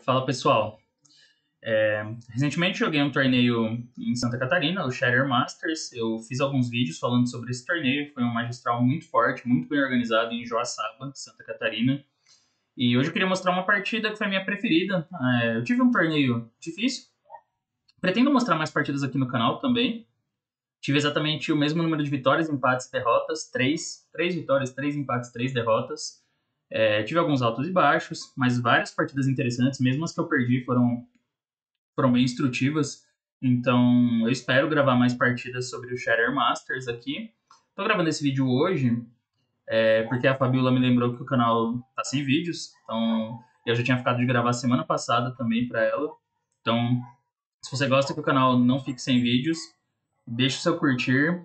Fala pessoal, recentemente joguei um torneio em Santa Catarina, o Shatter Masters. Eu fiz alguns vídeos falando sobre esse torneio, foi um magistral muito forte, muito bem organizado em Joaçaba, Santa Catarina. E hoje eu queria mostrar uma partida que foi a minha preferida. Eu tive um torneio difícil, pretendo mostrar mais partidas aqui no canal também. Tive exatamente o mesmo número de vitórias, empates e derrotas, três vitórias, três empates, três derrotas. Tive alguns altos e baixos, mas várias partidas interessantes, mesmo as que eu perdi foram bem instrutivas. Então, eu espero gravar mais partidas sobre o Shatter Masters aqui. Tô gravando esse vídeo hoje, porque a Fabiola me lembrou que o canal tá sem vídeos. Então, eu já tinha ficado de gravar semana passada também para ela. Então, se você gosta que o canal não fique sem vídeos, deixe o seu curtir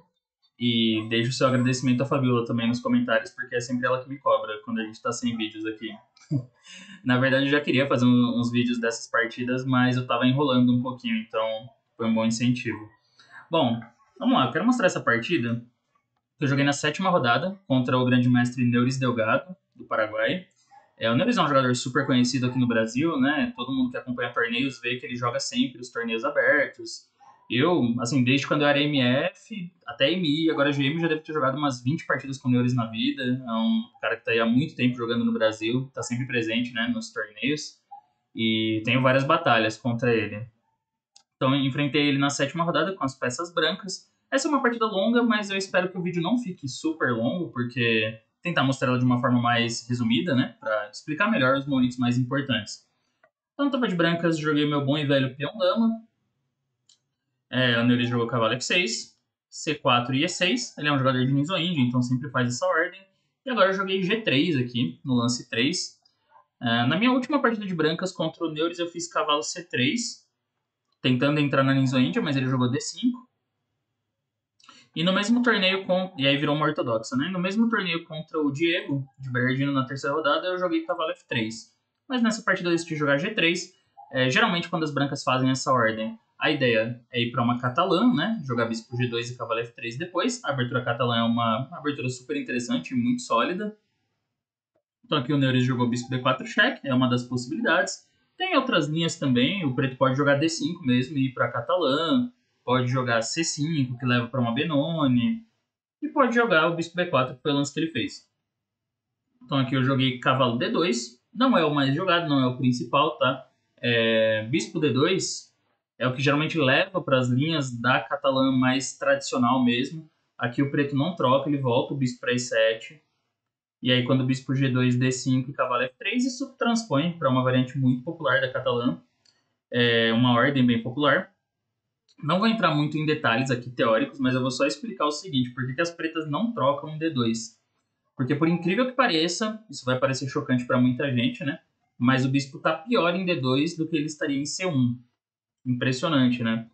e deixe o seu agradecimento à Fabiola também nos comentários, porque é sempre ela que me cobra quando a gente tá sem vídeos aqui. Na verdade, eu já queria fazer uns vídeos dessas partidas, mas eu tava enrolando um pouquinho, então foi um bom incentivo. Bom, vamos lá, eu quero mostrar essa partida que eu joguei na sétima rodada contra o grande mestre Neuris Delgado, do Paraguai. O Neuris é um jogador super conhecido aqui no Brasil, né? Todo mundo que acompanha torneios vê que ele joga sempre os torneios abertos. Eu, assim, desde quando eu era MF até MI, agora GM, já devo ter jogado umas 20 partidas com o Neuris na vida. É um cara que tá aí há muito tempo jogando no Brasil, tá sempre presente, né, nos torneios. E tenho várias batalhas contra ele. Então eu enfrentei ele na sétima rodada com as peças brancas. Essa é uma partida longa, mas eu espero que o vídeo não fique super longo, porque tentar mostrar ela de uma forma mais resumida, né, para explicar melhor os momentos mais importantes. Então, tava de brancas, joguei meu bom e velho peão dama. O Neuris jogou cavalo F6, C4 e E6. Ele é um jogador de Nizoindi, então sempre faz essa ordem. E agora eu joguei G3 aqui, no lance 3. Na minha última partida de brancas contra o Neuris, eu fiz cavalo C3, tentando entrar na Nizoíndia, mas ele jogou D5. E no mesmo torneio, e aí virou uma ortodoxa, né? No mesmo torneio contra o Diego, de Bernardino, na terceira rodada, eu joguei cavalo F3. Mas nessa partida eu decidi jogar G3. Geralmente, quando as brancas fazem essa ordem, a ideia é ir para uma catalã, né? Jogar bispo G2 e cavalo F3 depois. A abertura catalã é uma abertura super interessante e muito sólida. Então aqui o Neuris jogou bispo D4 cheque, é uma das possibilidades. Tem outras linhas também, o preto pode jogar D5 mesmo e ir para catalã, pode jogar C5, que leva para uma Benoni, e pode jogar o bispo B4, que foi o lance que ele fez. Então aqui eu joguei cavalo D2, não é o mais jogado, não é o principal, tá? Bispo D2 é o que geralmente leva para as linhas da catalã mais tradicional mesmo. Aqui o preto não troca, ele volta o bispo para E7. E aí, quando o bispo G2, D5 e cavalo F3, isso transpõe para uma variante muito popular da catalã. É uma ordem bem popular. Não vou entrar muito em detalhes aqui teóricos, mas eu vou só explicar o seguinte: por que as pretas não trocam em D2? Porque, por incrível que pareça, isso vai parecer chocante para muita gente, né? Mas o bispo está pior em D2 do que ele estaria em C1. Impressionante, né?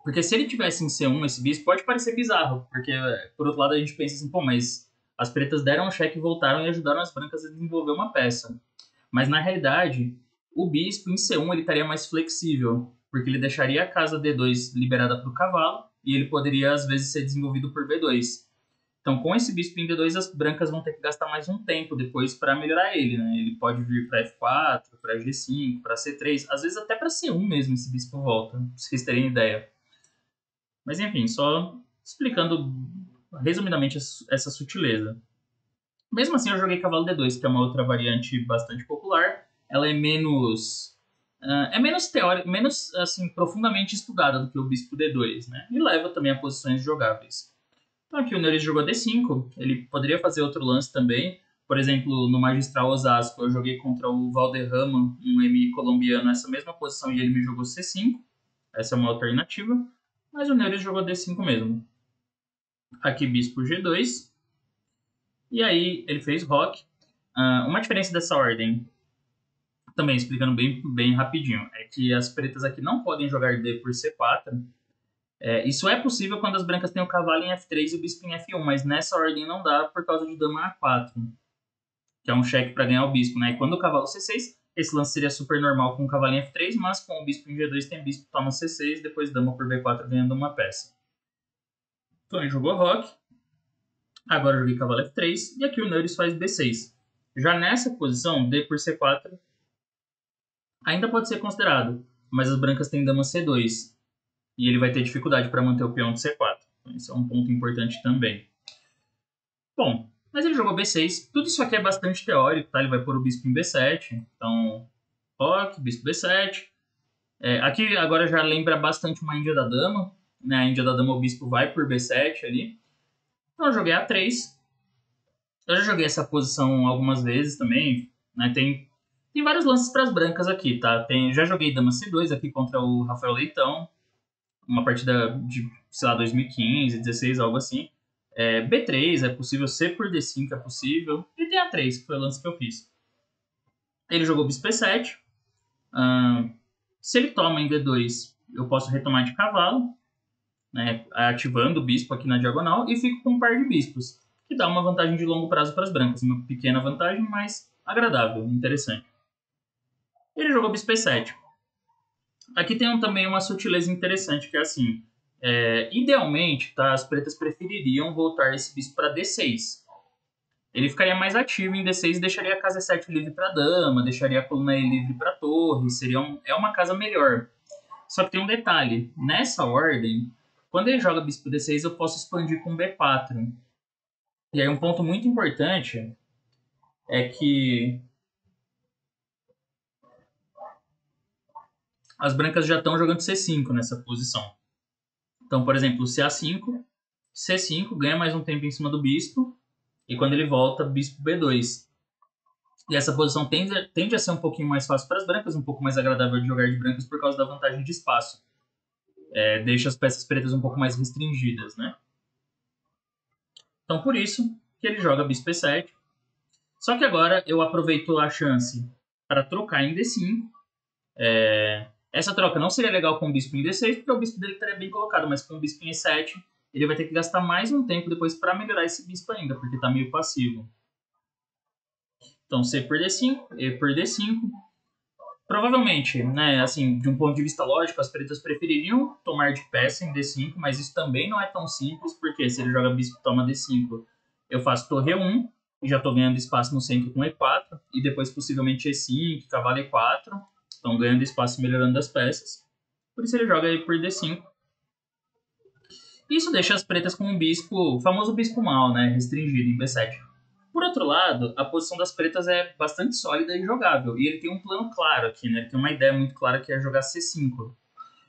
Porque se ele tivesse em C1, esse bispo pode parecer bizarro, porque, por outro lado, a gente pensa assim, pô, mas as pretas deram um cheque e voltaram e ajudaram as brancas a desenvolver uma peça. Mas, na realidade, o bispo em C1 ele estaria mais flexível, porque ele deixaria a casa D2 liberada para o cavalo e ele poderia, às vezes, ser desenvolvido por B2. Então, com esse bispo em D2, as brancas vão ter que gastar mais um tempo depois para melhorar ele, né? Ele pode vir para F4, para G5, para C3, às vezes até para C1 mesmo esse bispo volta, pra vocês terem ideia. Mas enfim, só explicando resumidamente essa sutileza. Mesmo assim, eu joguei cavalo D2, que é uma outra variante bastante popular. Ela é menos menos teórica, menos assim profundamente estudada do que o bispo D2, né? E leva também a posições jogáveis. Então aqui o Neuris jogou D5, ele poderia fazer outro lance também. Por exemplo, no Magistral Osasco, eu joguei contra o Valderrama, um M colombiano, nessa mesma posição, e ele me jogou C5. Essa é uma alternativa. Mas o Neuris jogou D5 mesmo. Aqui bispo G2. E aí ele fez roque. Uma diferença dessa ordem, também explicando bem rapidinho, é que as pretas aqui não podem jogar D por C4. Isso é possível quando as brancas têm o cavalo em F3 e o bispo em F1, mas nessa ordem não dá por causa de dama A4, que é um cheque para ganhar o bispo, né? E quando o cavalo C6, esse lance seria super normal com o cavalo em F3, mas com o bispo em G2 tem bispo toma C6, depois dama por B4 ganhando uma peça. Então ele jogou roque. Agora eu joguei cavalo F3 e aqui o Neuris faz B6. Já nessa posição, D por C4 ainda pode ser considerado, mas as brancas têm dama C2, e ele vai ter dificuldade para manter o peão de C4. Então, esse é um ponto importante também. Bom, mas ele jogou B6, tudo isso aqui é bastante teórico, tá? Ele vai pôr o bispo em B7, então, roque, bispo B7. Aqui agora já lembra bastante uma Índia da Dama, né? A Índia da Dama, o bispo vai por B7 ali. Então eu joguei A3. Eu já joguei essa posição algumas vezes também, né? Tem vários lances para as brancas aqui, tá? Já joguei Dama C2 aqui contra o Rafael Leitão, uma partida de, sei lá, 2015, 16, algo assim. B3 é possível, C por D5 é possível, e tem A3, que foi o lance que eu fiz. Ele jogou bispo B7. Se ele toma em D2, eu posso retomar de cavalo, né, ativando o bispo aqui na diagonal, e fico com um par de bispos, que dá uma vantagem de longo prazo para as brancas. Uma pequena vantagem, mas agradável, interessante. Ele jogou bispo E7. Aqui tem também uma sutileza interessante, que é assim, idealmente, tá, as pretas prefeririam voltar esse bispo para D6. Ele ficaria mais ativo em D6 e deixaria a casa E7 livre para dama, deixaria a coluna E livre para torre, é uma casa melhor. Só que tem um detalhe, nessa ordem, quando ele joga bispo D6, eu posso expandir com B4. E aí um ponto muito importante é que as brancas já estão jogando C5 nessa posição. Então, por exemplo, CA5, C5, ganha mais um tempo em cima do bispo, e quando ele volta, bispo B2. E essa posição tende a ser um pouquinho mais fácil para as brancas, um pouco mais agradável de jogar de brancas por causa da vantagem de espaço. Deixa as peças pretas um pouco mais restringidas, né? Então, por isso que ele joga bispo E7. Só que agora eu aproveito a chance para trocar em D5. Essa troca não seria legal com o bispo em D6, porque o bispo dele estaria bem colocado, mas com o bispo em E7, ele vai ter que gastar mais um tempo depois para melhorar esse bispo ainda, porque está meio passivo. Então, C por D5, E por D5. Provavelmente, né, assim, de um ponto de vista lógico, as pretas prefeririam tomar de peça em D5, mas isso também não é tão simples, porque se ele joga bispo e toma D5, eu faço torre E1, e já estou ganhando espaço no centro com E4, e depois possivelmente E5, cavalo E4, então ganhando espaço e melhorando as peças. Por isso ele joga aí por D5. Isso deixa as pretas com um bispo, o famoso bispo mal, né, restringido em B7. Por outro lado, a posição das pretas é bastante sólida e jogável, e ele tem um plano claro aqui, né? Ele tem uma ideia muito clara que é jogar C5.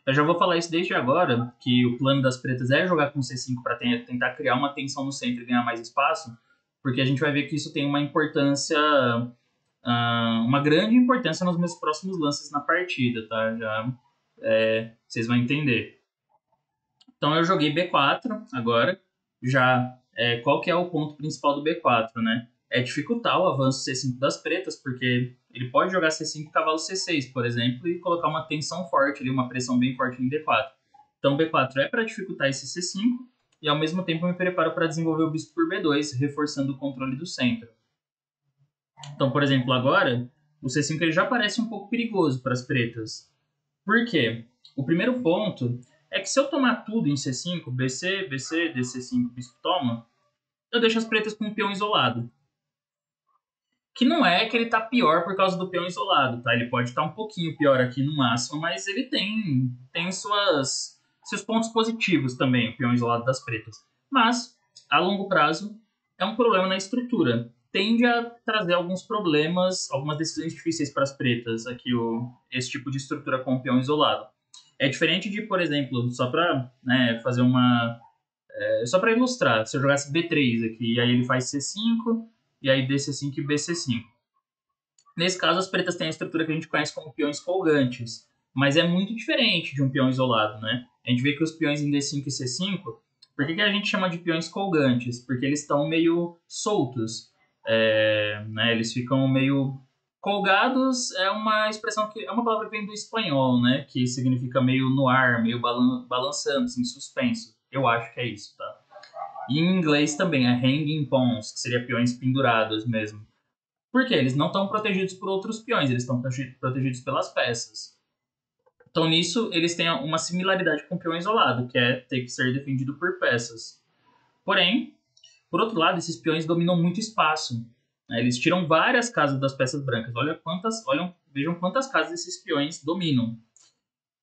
Eu já vou falar isso desde agora, que o plano das pretas é jogar com C5 para tentar criar uma tensão no centro e ganhar mais espaço, porque a gente vai ver que isso tem uma importância, uma grande importância nos meus próximos lances na partida, tá? Vocês vão entender. Então eu joguei B4 agora, qual que é o ponto principal do B4, né? É dificultar o avanço C5 das pretas, porque ele pode jogar C5 cavalo C6, por exemplo, e colocar uma tensão forte ali, uma pressão bem forte em D4. Então B4 é para dificultar esse C5, e ao mesmo tempo eu me preparo para desenvolver o bispo por B2, reforçando o controle do centro. Então, por exemplo, agora, o C5 ele já parece um pouco perigoso para as pretas. Por quê? O primeiro ponto é que se eu tomar tudo em C5, BC, BC, DC5, bispo toma, eu deixo as pretas com um peão isolado. Que não é que ele tá pior por causa do peão isolado, tá? Ele pode estar um pouquinho pior aqui no máximo, mas ele tem seus pontos positivos também, o peão isolado das pretas. Mas, a longo prazo, é um problema na estrutura. Tende a trazer alguns problemas, algumas decisões difíceis para as pretas, aqui esse tipo de estrutura com o peão isolado. É diferente de, por exemplo, só para fazer só para ilustrar, se eu jogasse B3 aqui, e aí ele faz C5, e aí DC5 e BC5. Nesse caso, as pretas têm a estrutura que a gente conhece como peões folgantes, mas é muito diferente de um peão isolado, né? A gente vê que os peões em D5 e C5, por que a gente chama de peões folgantes? Porque eles estão meio soltos, eles ficam meio colgados, é uma expressão que é uma palavra que vem do espanhol, né? Que significa meio no ar, meio balançando, assim, suspenso. Eu acho que é isso, tá? E em inglês também é hanging pawns, que seria peões pendurados mesmo. Por quê? Eles não estão protegidos por outros peões, eles estão protegidos pelas peças. Então nisso eles têm uma similaridade com o peão isolado, que é ter que ser defendido por peças. Porém, por outro lado, esses peões dominam muito espaço. né? Eles tiram várias casas das peças brancas. Vejam quantas casas esses peões dominam.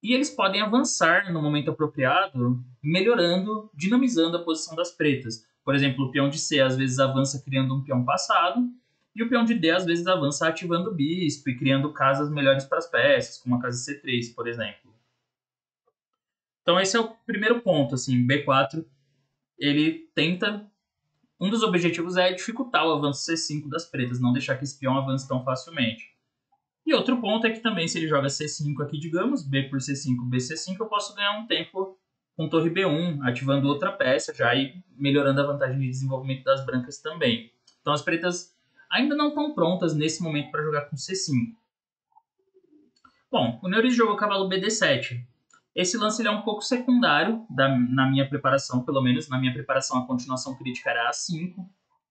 E eles podem avançar no momento apropriado, melhorando, dinamizando a posição das pretas. Por exemplo, o peão de C às vezes avança criando um peão passado, e o peão de D às vezes avança ativando o bispo e criando casas melhores para as peças, como a casa C3, por exemplo. Então esse é o primeiro ponto, assim, B4, ele tenta... Um dos objetivos é dificultar o avanço C5 das pretas, não deixar que esse peão avance tão facilmente. E outro ponto é que também, se ele joga C5 aqui, digamos, B por C5, B C5, eu posso ganhar um tempo com torre B1, ativando outra peça já e melhorando a vantagem de desenvolvimento das brancas também. Então as pretas ainda não estão prontas nesse momento para jogar com C5. Bom, o Neuris jogou cavalo BD7. Esse lance ele é um pouco secundário na minha preparação, pelo menos na minha preparação a continuação crítica era A5.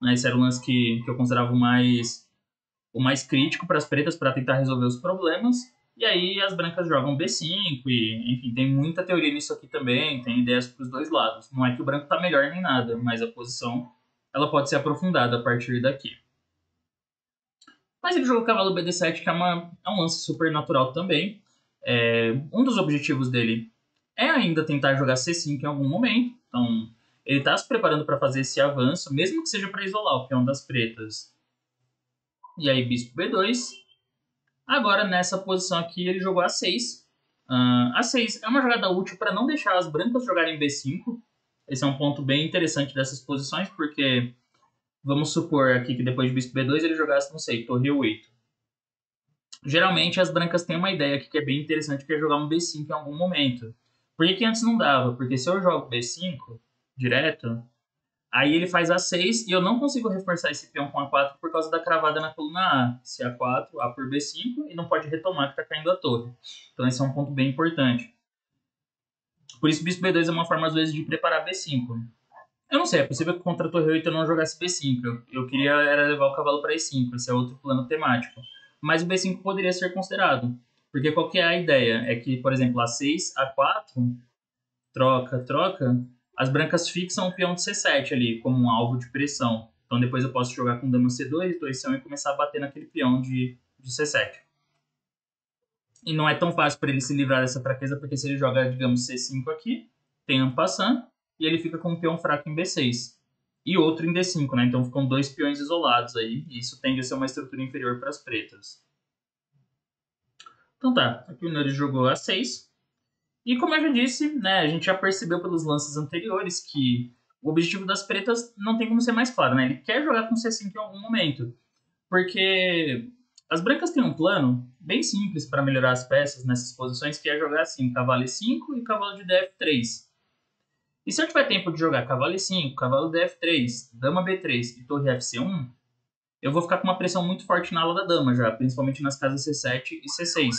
Né? Esse era o lance que eu considerava o mais crítico para as pretas para tentar resolver os problemas. E aí as brancas jogam B5 e, enfim, tem muita teoria nisso aqui também, tem ideias para os dois lados. Não é que o branco está melhor nem nada, mas a posição ela pode ser aprofundada a partir daqui. Mas ele jogou cavalo BD7, que é um lance super natural também. Um dos objetivos dele é ainda tentar jogar C5 em algum momento. Então, ele está se preparando para fazer esse avanço, mesmo que seja para isolar o peão das pretas. E aí, bispo B2. Agora, nessa posição aqui, ele jogou A6. A6 é uma jogada útil para não deixar as brancas jogarem B5. Esse é um ponto bem interessante dessas posições, porque vamos supor aqui que depois de bispo B2 ele jogasse, não sei, torre E8. Geralmente as brancas têm uma ideia aqui que é bem interessante, que é jogar um B5 em algum momento. Por que antes não dava? Porque se eu jogo B5 direto, aí ele faz A6 e eu não consigo reforçar esse peão com A4 por causa da cravada na coluna A. Se A4, A por B5 e não pode retomar que está caindo a torre. Então esse é um ponto bem importante. Por isso bispo B2 é uma forma às vezes de preparar B5. Eu não sei, é possível que contra a torre 8 eu não jogasse B5. Eu queria era levar o cavalo para E5, esse é outro plano temático. Mas o B5 poderia ser considerado. Porque qual que é a ideia? É que, por exemplo, A6, A4, troca, troca, as brancas fixam o peão de C7 ali, como um alvo de pressão. Então depois eu posso jogar com dama C2, 2C1 e começar a bater naquele peão de C7. E não é tão fácil para ele se livrar dessa fraqueza, porque se ele joga, digamos, C5 aqui, tem en passant, e ele fica com um peão fraco em B6. E outro em D5, né? Então ficam dois peões isolados aí, e isso tende a ser uma estrutura inferior para as pretas. Então tá, aqui o Nuri jogou A6. E como eu já disse, né, a gente já percebeu pelos lances anteriores que o objetivo das pretas não tem como ser mais claro, né? Ele quer jogar com C5 em algum momento. Porque as brancas têm um plano bem simples para melhorar as peças nessas posições, que é jogar assim, cavalo E5 e cavalo de DF3. E se eu tiver tempo de jogar cavalo E5, cavalo DF3, dama B3 e torre FC1, eu vou ficar com uma pressão muito forte na ala da dama já, principalmente nas casas C7 e C6.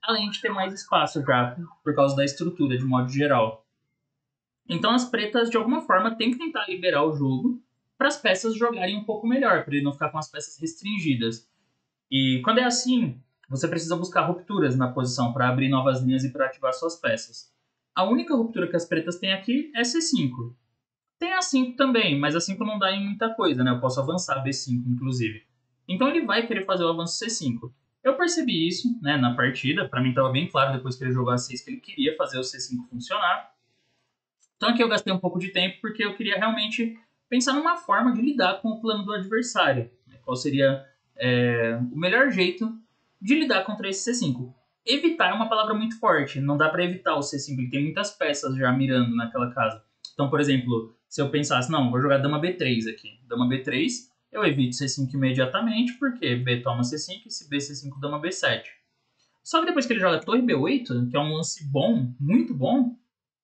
Além de ter mais espaço já, por causa da estrutura, de modo geral. Então as pretas, de alguma forma, têm que tentar liberar o jogo para as peças jogarem um pouco melhor, para ele não ficar com as peças restringidas. E quando é assim, você precisa buscar rupturas na posição para abrir novas linhas e para ativar suas peças. A única ruptura que as pretas têm aqui é C5. Tem A5 também, mas A5 não dá em muita coisa, né? Eu posso avançar B5, inclusive. Então ele vai querer fazer o avanço C5. Eu percebi isso, né, na partida. Para mim estava bem claro depois que ele jogou A6 que ele queria fazer o C5 funcionar. Então aqui eu gastei um pouco de tempo porque eu queria realmente pensar numa forma de lidar com o plano do adversário. Qual seria o melhor jeito de lidar contra esse C5. Evitar é uma palavra muito forte. Não dá para evitar o C5. Ele tem muitas peças já mirando naquela casa. Então, por exemplo, se eu pensasse, não, vou jogar dama B3 aqui. Dama B3, eu evito C5 imediatamente, porque B toma C5 e se B C5, dama B7. Só que depois que ele joga torre B8, que é um lance bom, muito bom,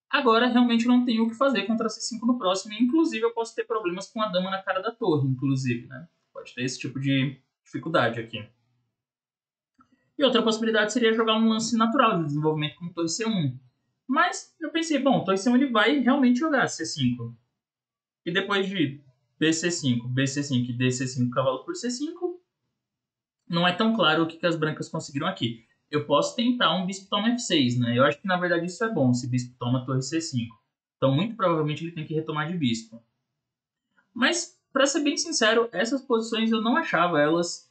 agora realmente não tenho o que fazer contra C5 no próximo. E, inclusive, eu posso ter problemas com a dama na cara da torre, inclusive, né? Pode ter esse tipo de dificuldade aqui. E outra possibilidade seria jogar um lance natural de desenvolvimento como torre C1. Mas eu pensei, bom, torre C1 ele vai realmente jogar C5. E depois de BC5, BC5 e DC5 cavalo por C5, não é tão claro o que as brancas conseguiram aqui. Eu posso tentar um bispo toma F6, né? Eu acho que na verdade isso é bom, se bispo toma torre C5. Então muito provavelmente ele tem que retomar de bispo. Mas pra ser bem sincero, essas posições eu não achava elas...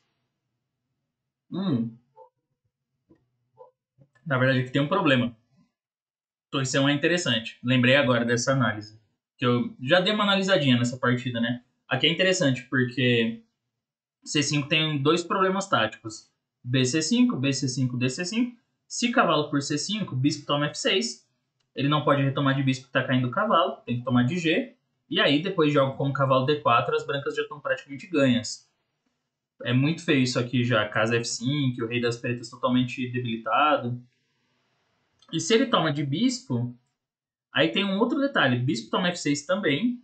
Na verdade, aqui tem um problema. Torção é interessante. Lembrei agora dessa análise. Que eu já dei uma analisadinha nessa partida, né? Aqui é interessante porque C5 tem dois problemas táticos. BC5, BC5, DC5. Se cavalo por C5, bispo toma F6. Ele não pode retomar de bispo que tá caindo o cavalo. Tem que tomar de G. E aí, depois de algo como cavalo D4, as brancas já estão praticamente ganhas. É muito feio isso aqui já. Casa F5, o rei das pretas totalmente debilitado. E se ele toma de bispo, aí tem um outro detalhe. Bispo toma F6 também.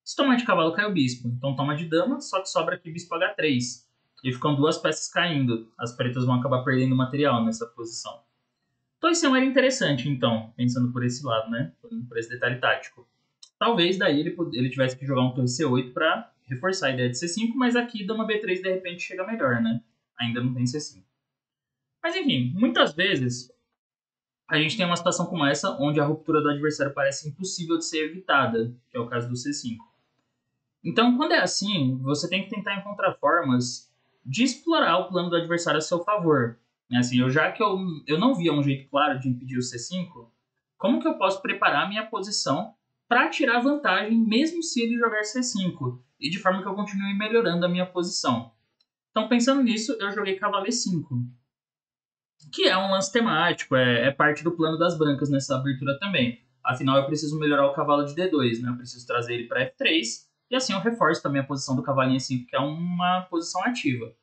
Se tomar de cavalo, cai o bispo. Então toma de dama, só que sobra aqui bispo H3. E ficam duas peças caindo. As pretas vão acabar perdendo material nessa posição. Então esse era interessante, então, pensando por esse lado, né? Por esse detalhe tático. Talvez daí ele tivesse que jogar um torre C8 para reforçar a ideia de C5, mas aqui dama B3 de repente chega melhor, né? Ainda não tem C5. Mas enfim, muitas vezes a gente tem uma situação como essa, onde a ruptura do adversário parece impossível de ser evitada, que é o caso do C5. Então, quando é assim, você tem que tentar encontrar formas de explorar o plano do adversário a seu favor. Assim, já que eu não via um jeito claro de impedir o C5, como que eu posso preparar a minha posição para tirar vantagem, mesmo se ele jogar C5, e de forma que eu continue melhorando a minha posição? Então, pensando nisso, eu joguei cavalo E5, que é um lance temático, é parte do plano das brancas nessa abertura também. Afinal, eu preciso melhorar o cavalo de D2, né? Eu preciso trazer ele para F3, e assim eu reforço também a posição do cavalinho E5, que é uma posição ativa.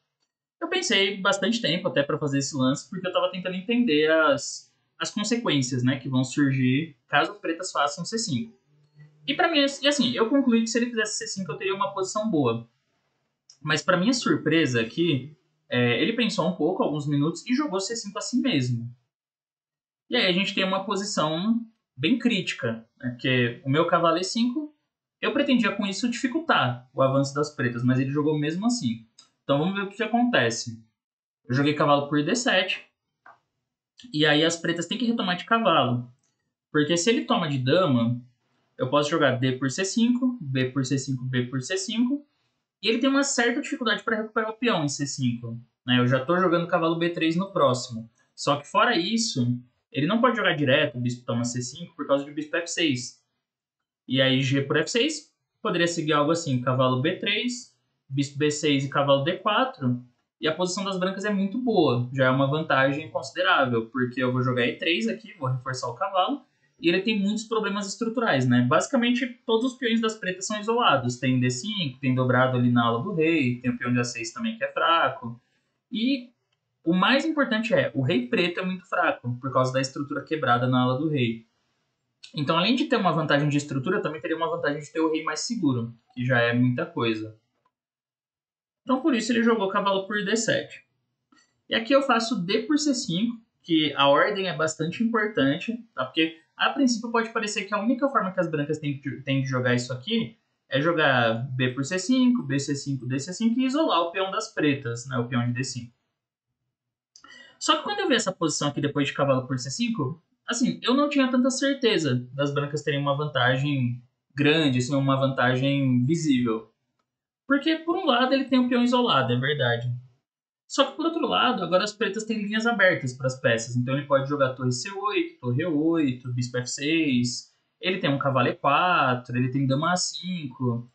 Eu pensei bastante tempo até para fazer esse lance, porque eu estava tentando entender as consequências, né, que vão surgir caso as pretas façam C5. E para mim, e assim, eu concluí que se ele fizesse C5 eu teria uma posição boa. Mas para minha surpresa aqui, ele pensou um pouco, alguns minutos, e jogou C5 assim mesmo. E aí a gente tem uma posição bem crítica, né? Porque o meu cavalo E5, eu pretendia com isso dificultar o avanço das pretas, mas ele jogou mesmo assim. Então vamos ver o que acontece. Eu joguei cavalo por D7, e aí as pretas têm que retomar de cavalo. Porque se ele toma de dama, eu posso jogar D por C5, B por C5, B por C5, e ele tem uma certa dificuldade para recuperar o peão em C5. Né? Eu já estou jogando cavalo B3 no próximo. Só que fora isso, ele não pode jogar direto, o bispo toma C5 por causa de bispo F6. E aí G por F6 poderia seguir algo assim, cavalo B3, bispo B6 e cavalo D4. E a posição das brancas é muito boa, já é uma vantagem considerável, porque eu vou jogar E3 aqui, vou reforçar o cavalo, e ele tem muitos problemas estruturais, né? Basicamente, todos os peões das pretas são isolados. Tem D5, tem dobrado ali na ala do rei, tem o peão de A6 também que é fraco. E o mais importante o rei preto é muito fraco, por causa da estrutura quebrada na ala do rei. Então, além de ter uma vantagem de estrutura, também teria uma vantagem de ter o rei mais seguro, que já é muita coisa. Então, por isso ele jogou cavalo por D7. E aqui eu faço D por C5, que a ordem é bastante importante, tá? Porque a princípio pode parecer que a única forma que as brancas têm de jogar isso aqui é jogar B por C5, BC5, DC5 e isolar o peão das pretas, né? O peão de D5. Só que quando eu vi essa posição aqui depois de cavalo por C5, assim, eu não tinha tanta certeza das brancas terem uma vantagem grande, assim, uma vantagem visível. Porque, por um lado, ele tem um peão isolado, é verdade. Só que, por outro lado, agora as pretas têm linhas abertas para as peças. Então, ele pode jogar torre C8, torre E8, bispo F6. Ele tem um cavalo E4, ele tem dama A5.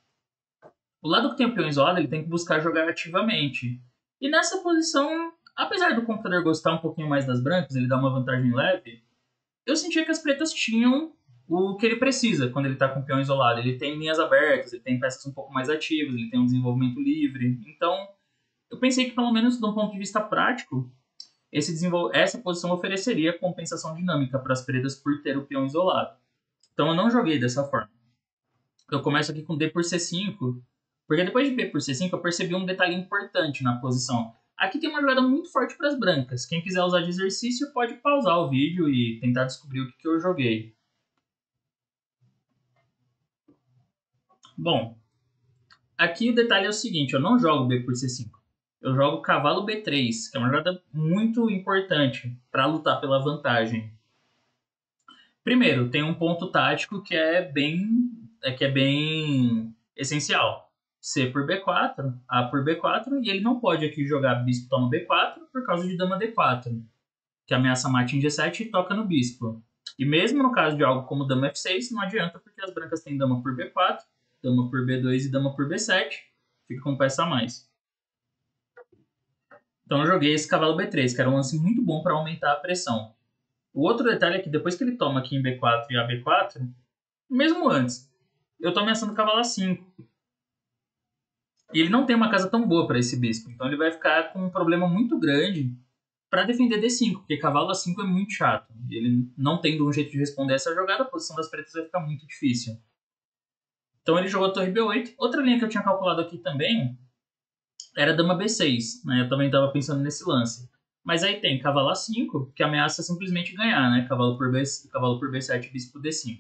O lado que tem o peão isolado, ele tem que buscar jogar ativamente. E nessa posição, apesar do computador gostar um pouquinho mais das brancas, ele dá uma vantagem leve, eu sentia que as pretas tinham o que ele precisa quando ele está com o peão isolado. Ele tem linhas abertas, ele tem peças um pouco mais ativas, ele tem um desenvolvimento livre. Então, eu pensei que, pelo menos de um ponto de vista prático, essa posição ofereceria compensação dinâmica para as pretas por ter o peão isolado. Então, eu não joguei dessa forma. Eu começo aqui com D por C5, porque depois de B por C5 eu percebi um detalhe importante na posição. Aqui tem uma jogada muito forte para as brancas. Quem quiser usar de exercício pode pausar o vídeo e tentar descobrir o que eu joguei. Bom, aqui o detalhe é o seguinte, eu não jogo B por C5. Eu jogo cavalo B3, que é uma jogada muito importante para lutar pela vantagem. Primeiro, tem um ponto tático que é bem essencial. C por B4, A por B4, e ele não pode aqui jogar bispo toma B4 por causa de dama D4, que ameaça mate em G7 e toca no bispo. E mesmo no caso de algo como dama F6, não adianta, porque as brancas têm dama por B4, dama por B2 e dama por B7, fica com peça a mais. Então eu joguei esse cavalo B3, que era um lance muito bom para aumentar a pressão. O outro detalhe é que depois que ele toma aqui em B4 e AB4, mesmo antes, eu estou ameaçando o cavalo A5. E ele não tem uma casa tão boa para esse bispo, então ele vai ficar com um problema muito grande para defender D5, porque cavalo A5 é muito chato. Ele não tendo um jeito de responder essa jogada, a posição das pretas vai ficar muito difícil. Então ele jogou a torre B8. Outra linha que eu tinha calculado aqui também era dama B6, né? Eu também estava pensando nesse lance. Mas aí tem cavalo A5, que ameaça simplesmente ganhar, né? Cavalo por B7, bispo D5.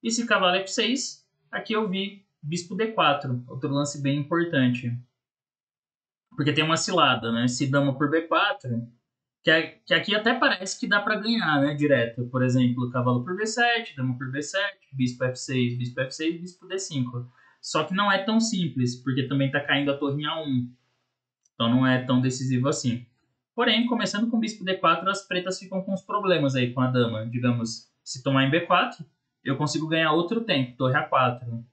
E se cavalo F6, aqui eu vi bispo D4, outro lance bem importante. Porque tem uma cilada, né? Se dama por B4, que aqui até parece que dá para ganhar, né? Direto. Por exemplo, cavalo por B7, dama por B7, bispo F6, bispo F6, bispo D5. Só que não é tão simples, porque também está caindo a torre em A1. Então não é tão decisivo assim. Porém, começando com bispo D4, as pretas ficam com os problemas aí com a dama. Digamos, se tomar em B4, eu consigo ganhar outro tempo, torre A4.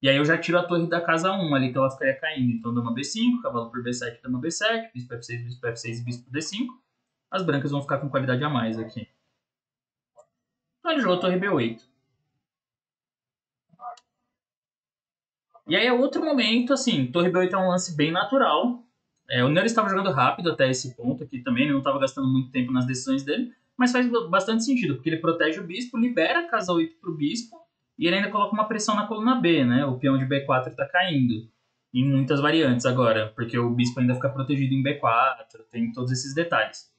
E aí eu já tiro a torre da casa 1 ali, que ela ficaria caindo. Então dama B5, cavalo por B7, dama B7, bispo F6, bispo F6 e bispo D5. As brancas vão ficar com qualidade a mais aqui. Então ele jogou torre B8. E aí é outro momento, assim, torre B8 é um lance bem natural. O Nero estava jogando rápido até esse ponto aqui também, ele não estava gastando muito tempo nas decisões dele, mas faz bastante sentido, porque ele protege o bispo, libera a casa 8 para o bispo, e ele ainda coloca uma pressão na coluna B, né? O peão de B4 está caindo, em muitas variantes agora, porque o bispo ainda fica protegido em B4, tem todos esses detalhes.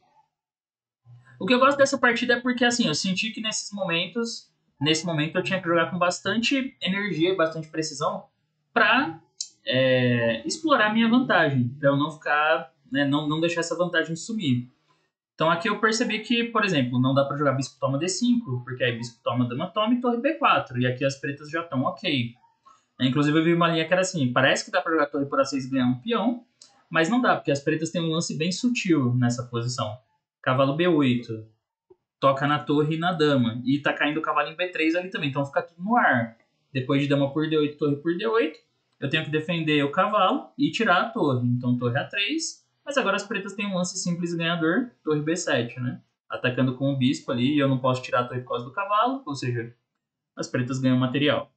O que eu gosto dessa partida é porque, assim, eu senti que nesse momento eu tinha que jogar com bastante energia e bastante precisão para explorar a minha vantagem, para eu não ficar, né, não deixar essa vantagem sumir. Então aqui eu percebi que, por exemplo, não dá para jogar bispo toma D5, porque aí bispo toma, dama toma e torre B4, e aqui as pretas já estão ok. Inclusive eu vi uma linha que era assim, parece que dá para jogar torre por A6 e ganhar um peão, mas não dá, porque as pretas têm um lance bem sutil nessa posição. Cavalo B8, toca na torre e na dama. E tá caindo o cavalo em B3 ali também, então fica tudo no ar. Depois de dama por D8, torre por D8, eu tenho que defender o cavalo e tirar a torre. Então torre A3, mas agora as pretas têm um lance simples ganhador, torre B7, né? Atacando com o bispo ali, e eu não posso tirar a torre por causa do cavalo, ou seja, as pretas ganham material.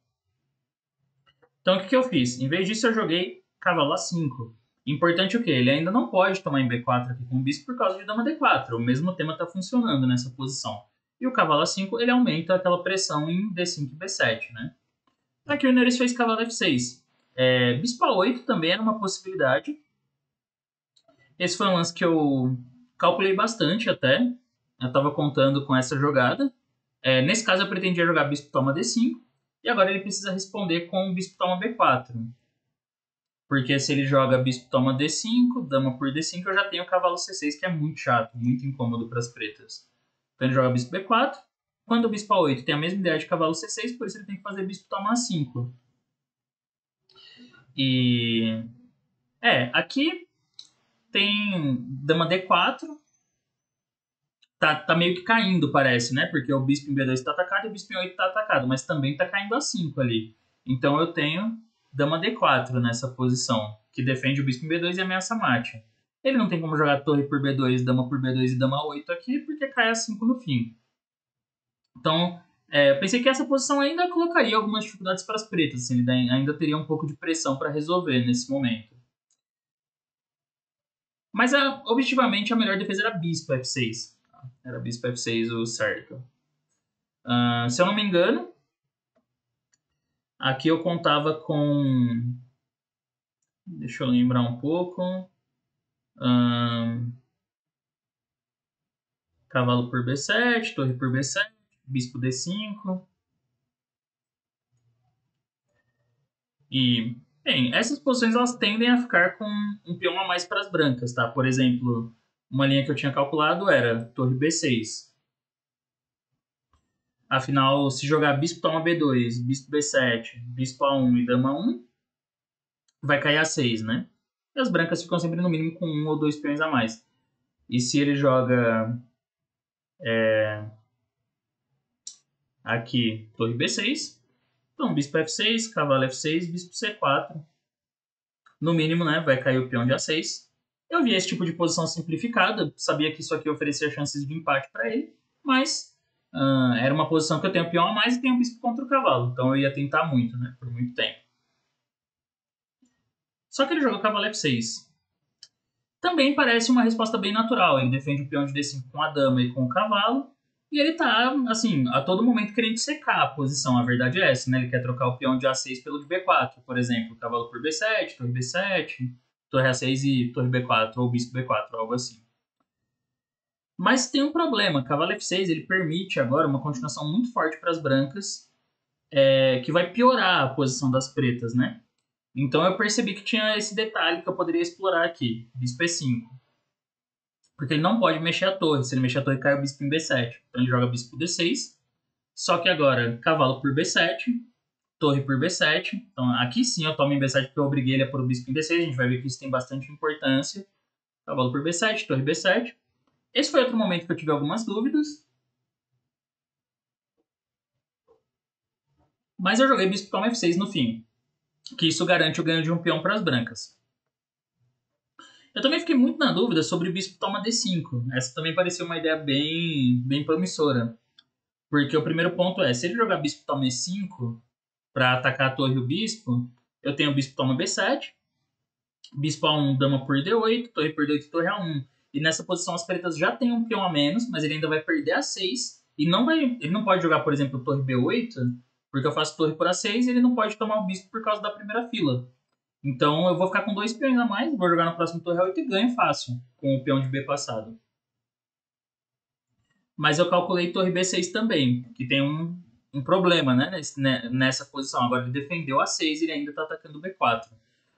Então o que eu fiz? Em vez disso eu joguei cavalo A5. Importante o quê? Ele ainda não pode tomar em B4 aqui com o bispo por causa de dama D4. O mesmo tema está funcionando nessa posição. E o cavalo A5 ele aumenta aquela pressão em D5 e B7, né? Aqui o Neres fez cavalo F6. Bispo A8 também era uma possibilidade. Esse foi um lance que eu calculei bastante até. Eu estava contando com essa jogada. Nesse caso eu pretendia jogar bispo toma D5. E agora ele precisa responder com bispo toma B4. Porque se ele joga bispo toma D5, dama por D5, eu já tenho o cavalo C6, que é muito chato, muito incômodo para as pretas. Então ele joga bispo B4. Quando o bispo A8 tem a mesma ideia de cavalo C6, por isso ele tem que fazer bispo toma A5. E... aqui tem dama D4. Tá meio que caindo, parece, né? Porque o bispo em B2 está atacado e o bispo em 8 está atacado. Mas também está caindo A5 ali. Então eu tenho dama D4 nessa posição, que defende o bispo em B2 e ameaça mate. Ele não tem como jogar torre por B2, dama por B2 e dama 8 aqui, porque cai A5 no fim. Então, eu pensei que essa posição ainda colocaria algumas dificuldades para as pretas, assim, ele ainda teria um pouco de pressão para resolver nesse momento. Mas, objetivamente, a melhor defesa era bispo F6. Era bispo F6 o certo. Se eu não me engano, aqui eu contava com... Deixa eu lembrar um pouco. Cavalo por B7, torre por B7, bispo D5. E, bem, essas posições elas tendem a ficar com um peão a mais para as brancas, tá? Por exemplo, uma linha que eu tinha calculado era torre B6. Afinal, se jogar bispo toma B2, bispo B7, bispo A1 e dama 1, vai cair A6, né? E as brancas ficam sempre no mínimo com 1 ou 2 peões a mais. E se ele joga aqui torre B6, então bispo F6, cavalo F6, bispo C4. No mínimo, né, vai cair o peão de A6. Eu vi esse tipo de posição simplificada, sabia que isso aqui oferecia chances de empate para ele, mas era uma posição que eu tenho peão a mais e tenho bispo contra o cavalo, então eu ia tentar muito, né, por muito tempo. Só que ele jogou cavalo F6. Também parece uma resposta bem natural, ele defende o peão de D5 com a dama e com o cavalo, e ele tá, assim, a todo momento querendo secar a posição, a verdade é essa, né? Ele quer trocar o peão de A6 pelo de B4, por exemplo, cavalo por B7, torre B7, torre A6 e torre B4, ou bispo B4, algo assim. Mas tem um problema, cavalo F6 ele permite agora uma continuação muito forte para as brancas, que vai piorar a posição das pretas, né? Então eu percebi que tinha esse detalhe que eu poderia explorar aqui, bispo E5. Porque ele não pode mexer a torre. Se ele mexer a torre, cai o bispo em B7. Então ele joga bispo D6. Só que agora, cavalo por B7, torre por B7. Então aqui sim eu tomo em B7 porque eu obriguei ele a pôr o bispo em D6. A gente vai ver que isso tem bastante importância. Cavalo por B7, torre B7. Esse foi outro momento que eu tive algumas dúvidas. Mas eu joguei bispo toma F6 no fim. Que isso garante o ganho de um peão para as brancas. Eu também fiquei muito na dúvida sobre o bispo toma D5. Essa também pareceu uma ideia bem promissora. Porque o primeiro ponto é, se ele jogar bispo toma E5 para atacar a torre e o bispo, eu tenho bispo toma B7, bispo A1, dama por D8, torre por D8, torre A1. E nessa posição as pretas já têm um peão a menos, mas ele ainda vai perder A6. E ele não pode jogar, por exemplo, torre B8, porque eu faço torre por A6 e ele não pode tomar o bispo por causa da primeira fila. Então eu vou ficar com 2 peões a mais, vou jogar no próximo torre A8 e ganho fácil, com o peão de B passado. Mas eu calculei torre B6 também, que tem um problema, né, nessa posição. Agora ele defendeu A6 e ele ainda está atacando B4.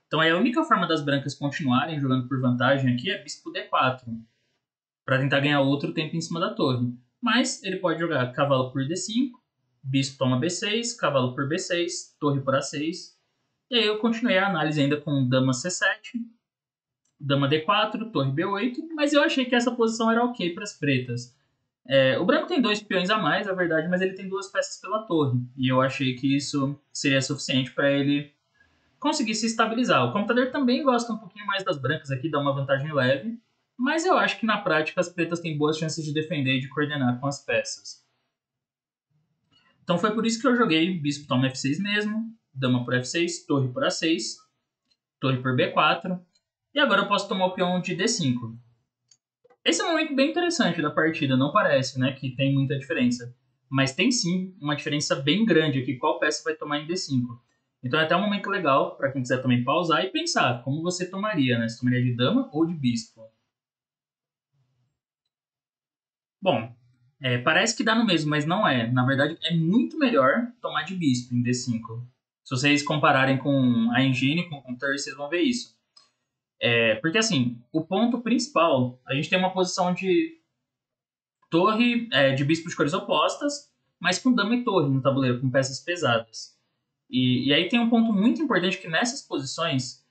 Então aí a única forma das brancas continuarem jogando por vantagem aqui é bispo D4, para tentar ganhar outro tempo em cima da torre. Mas ele pode jogar cavalo por D5, bispo toma B6, cavalo por B6, torre por A6. E aí eu continuei a análise ainda com dama C7, dama D4, torre B8, mas eu achei que essa posição era ok para as pretas. O branco tem 2 peões a mais, é verdade, mas ele tem 2 peças pela torre. E eu achei que isso seria suficiente para ele conseguir se estabilizar. O computador também gosta um pouquinho mais das brancas aqui, dá uma vantagem leve. Mas eu acho que na prática as pretas têm boas chances de defender e de coordenar com as peças. Então foi por isso que eu joguei bispo toma F6 mesmo, dama por F6, torre por A6, torre por B4. E agora eu posso tomar o peão de D5. Esse é um momento bem interessante da partida, não parece, né, que tem muita diferença. Mas tem sim uma diferença bem grande aqui, qual peça vai tomar em D5. Então é até um momento legal para quem quiser também pausar e pensar como você tomaria, né? Se tomaria de dama ou de bispo. Bom, parece que dá no mesmo, mas não é. Na verdade, é muito melhor tomar de bispo em D5. Se vocês compararem com a engine, com o computador, vocês vão ver isso. Porque assim, o ponto principal, a gente tem uma posição de torre de bispo de cores opostas, mas com dama e torre no tabuleiro, com peças pesadas. E aí tem um ponto muito importante que nessas posições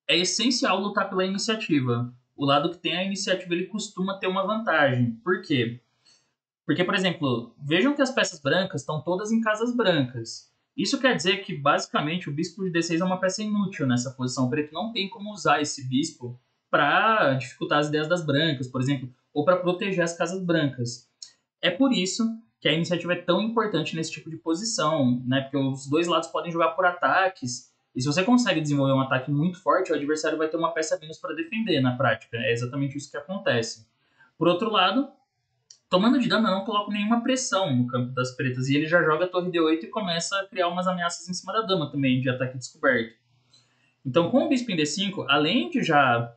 é essencial lutar pela iniciativa. O lado que tem a iniciativa ele costuma ter uma vantagem. Por quê? Porque, por exemplo, vejam que as peças brancas estão todas em casas brancas. Isso quer dizer que, basicamente, o bispo de D6 é uma peça inútil nessa posição. O preto não tem como usar esse bispo para dificultar as ideias das brancas, por exemplo, ou para proteger as casas brancas. É por isso que a iniciativa é tão importante nesse tipo de posição, né? Porque os dois lados podem jogar por ataques, e se você consegue desenvolver um ataque muito forte, o adversário vai ter uma peça a menos para defender na prática. É exatamente isso que acontece. Por outro lado, tomando de dano, eu não coloco nenhuma pressão no campo das pretas, e ele já joga a torre D8 e começa a criar umas ameaças em cima da dama também, de ataque descoberto. Então, com o bispo em D5, além de já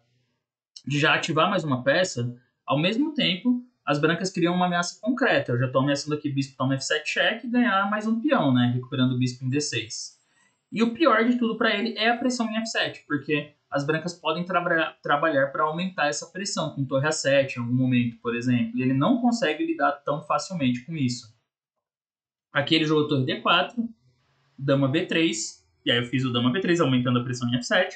ativar mais uma peça, ao mesmo tempo, as brancas criam uma ameaça concreta. Eu já estou ameaçando aqui bispo toma F7 check e ganhar mais um peão, né? Recuperando o bispo em D6. E o pior de tudo para ele é a pressão em F7, porque as brancas podem trabalhar para aumentar essa pressão, com torre A7 em algum momento, por exemplo. E ele não consegue lidar tão facilmente com isso. Aqui ele jogou torre D4, dama B3, E aí eu fiz o dama B3, aumentando a pressão em F7.